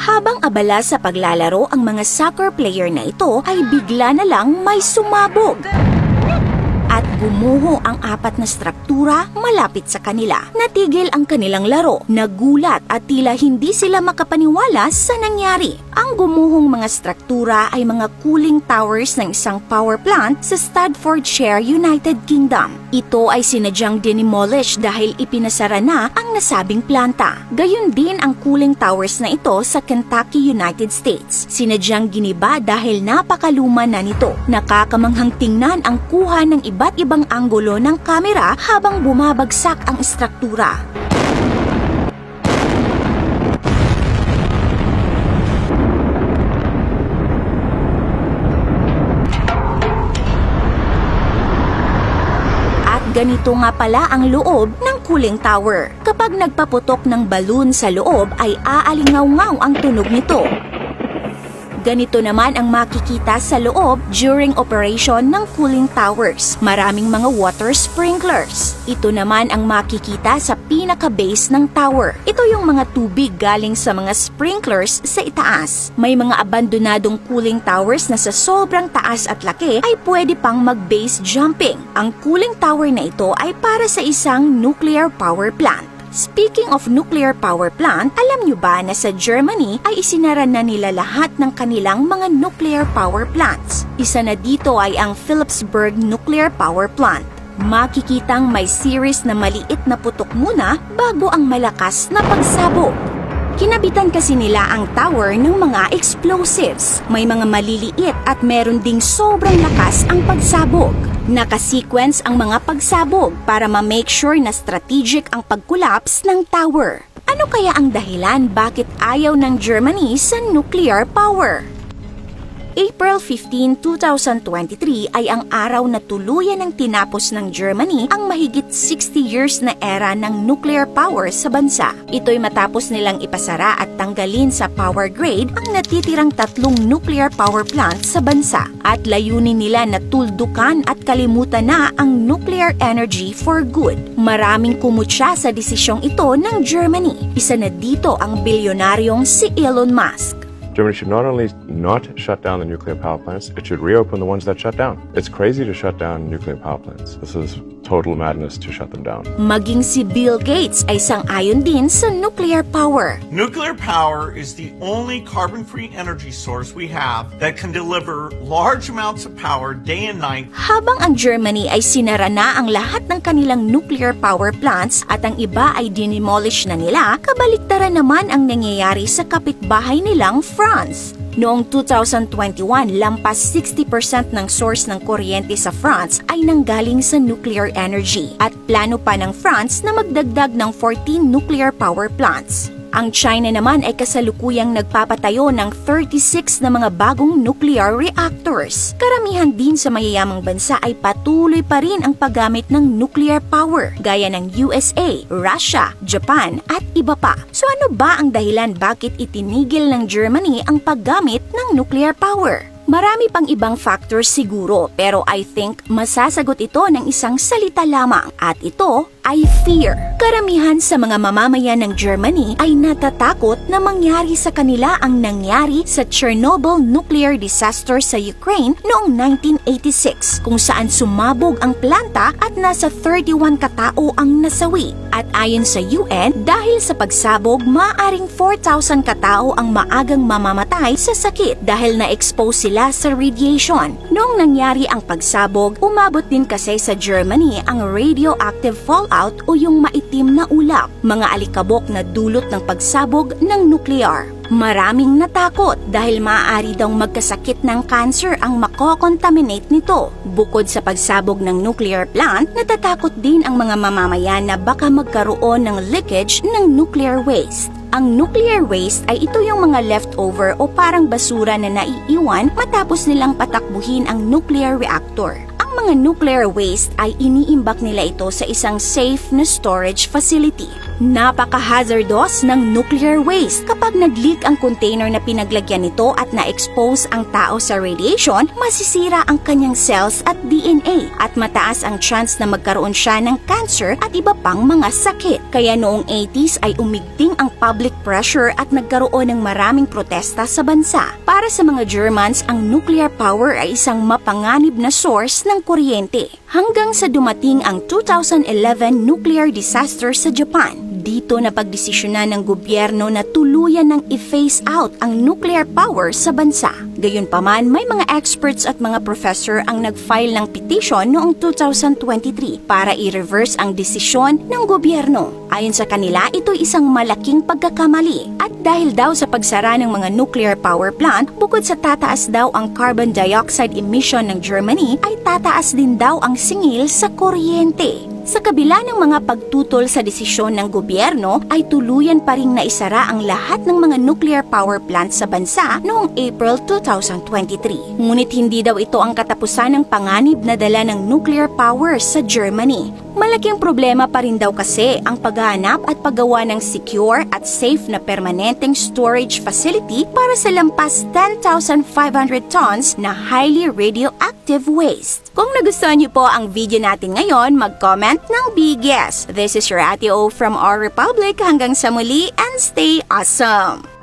Habang abala sa paglalaro ang mga soccer player na ito ay bigla na lang may sumabog. At gumuho ang 4 na struktura malapit sa kanila. Natigil ang kanilang laro, nagulat at tila hindi sila makapaniwala sa nangyari. Ang gumuhong mga struktura ay mga cooling towers ng isang power plant sa Staffordshire, United Kingdom. Ito ay sinadyang dinimolish dahil ipinasara na ang nasabing planta. Gayon din ang cooling towers na ito sa Kentucky, United States. Sinadyang giniba dahil napakaluma na nito. Nakakamanghang tingnan ang kuha ng iba't ibang anggulo ng kamera habang bumabagsak ang struktura. Ganito nga pala ang loob ng cooling tower. Kapag nagpaputok ng balloon sa loob ay aalingaw-ngaw ang tunog nito. Ganito naman ang makikita sa loob during operation ng cooling towers. Maraming mga water sprinklers. Ito naman ang makikita sa pinaka-base ng tower. Ito yung mga tubig galing sa mga sprinklers sa itaas. May mga abandonadong cooling towers na sa sobrang taas at laki ay pwede pang mag-base jumping. Ang cooling tower na ito ay para sa isang nuclear power plant. Speaking of nuclear power plant, alam nyo ba na sa Germany ay isinara na nila lahat ng kanilang mga nuclear power plants? Isa na dito ay ang Philipsburg Nuclear Power Plant. Makikitang may series na maliit na putok muna bago ang malakas na pagsabog. Kinabitan kasi nila ang tower ng mga explosives. May mga maliliit at meron ding sobrang lakas ang pagsabog. Nakasequence ang mga pagsabog para ma-make sure na strategic ang pag-collapse ng tower. Ano kaya ang dahilan bakit ayaw ng Germany sa nuclear power? April 15, 2023 ay ang araw na tuluyan ng tinapos ng Germany ang mahigit 60 years na era ng nuclear power sa bansa. Ito'y matapos nilang ipasara at tanggalin sa power grade ang natitirang 3 nuclear power plants sa bansa. At layunin nila na tuldukan at kalimutan na ang nuclear energy for good. Maraming kumutya sa desisyong ito ng Germany. Isa na dito ang bilyonaryong si Elon Musk. Germany should not only not shut down the nuclear power plants, it should reopen the ones that shut down. It's crazy to shut down nuclear power plants. This is total madness to shut them down. Maging si Bill Gates ay sang-ayon din sa nuclear power. Nuclear power is the only carbon-free energy source we have that can deliver large amounts of power day and night. Habang ang Germany ay sinara na ang lahat ng kanilang nuclear power plants at ang iba ay dinimolish na nila, kabaliktaran naman ang nangyayari sa kapitbahay nilang France. Noong 2021, lampas 60% ng source ng kuryente sa France ay nanggaling sa nuclear energy at plano pa ng France na magdagdag ng 14 nuclear power plants. Ang China naman ay kasalukuyang nagpapatayo ng 36 na mga bagong nuclear reactors. Karamihan din sa mayayamang bansa ay patuloy pa rin ang paggamit ng nuclear power, gaya ng USA, Russia, Japan at iba pa. So ano ba ang dahilan bakit itinigil ng Germany ang paggamit ng nuclear power? Marami pang ibang factors siguro, pero I think masasagot ito ng isang salita lamang at ito ay fear. Karamihan sa mga mamamayan ng Germany ay natatakot na mangyari sa kanila ang nangyari sa Chernobyl nuclear disaster sa Ukraine noong 1986, kung saan sumabog ang planta at nasa 31 katao ang nasawi. At ayon sa UN, dahil sa pagsabog, maaring 4,000 katao ang maagang mamamatay sa sakit dahil na-expose sila sa radiation. Noong nangyari ang pagsabog, umabot din kasi sa Germany ang radioactive fallout o yung maitim na ulap, mga alikabok na dulot ng pagsabog ng nuclear. Maraming natakot dahil maaari daw magkasakit ng cancer ang makokontaminate nito. Bukod sa pagsabog ng nuclear plant, natatakot din ang mga mamamayan na baka magkaroon ng leakage ng nuclear waste. Ang nuclear waste ay ito yung mga leftover o parang basura na naiiwan matapos nilang patakbuhin ang nuclear reactor. Ang mga nuclear waste ay iniimbak nila ito sa isang safe na storage facility. Napaka-hazardous ng nuclear waste. Kapag nag-leak ang container na pinaglagyan nito at na-expose ang tao sa radiation, masisira ang kanyang cells at DNA at mataas ang chance na magkaroon siya ng cancer at iba pang mga sakit. Kaya noong 80s ay umigting ang public pressure at nagkaroon ng maraming protesta sa bansa. Para sa mga Germans, ang nuclear power ay isang mapanganib na source ng kuryente. Hanggang sa dumating ang 2011 nuclear disaster sa Japan. Dito na pagdesisyonan ng gobyerno na tuluyan ng i-phase out ang nuclear power sa bansa. Gayunpaman, may mga experts at mga professor ang nag-file ng petition noong 2023 para i-reverse ang desisyon ng gobyerno. Ayon sa kanila, ito'y isang malaking pagkakamali. At dahil daw sa pagsara ng mga nuclear power plant, bukod sa tataas daw ang carbon dioxide emission ng Germany, ay tataas din daw ang singil sa kuryente. Sa kabila ng mga pagtutol sa desisyon ng gobyerno, ay tuluyan pa ring naisara ang lahat ng mga nuclear power plants sa bansa noong April 2023. Ngunit hindi daw ito ang katapusan ng panganib na dala ng nuclear power sa Germany. Malaking problema pa rin daw kasi ang paghahanap at paggawa ng secure at safe na permanenteng storage facility para sa lampas 10,500 tons na highly radioactive waste. Kung nagustuhan niyo po ang video natin ngayon, mag-comment ng big yes. This is your Ate O from Our Republic. Hanggang sa muli and stay awesome!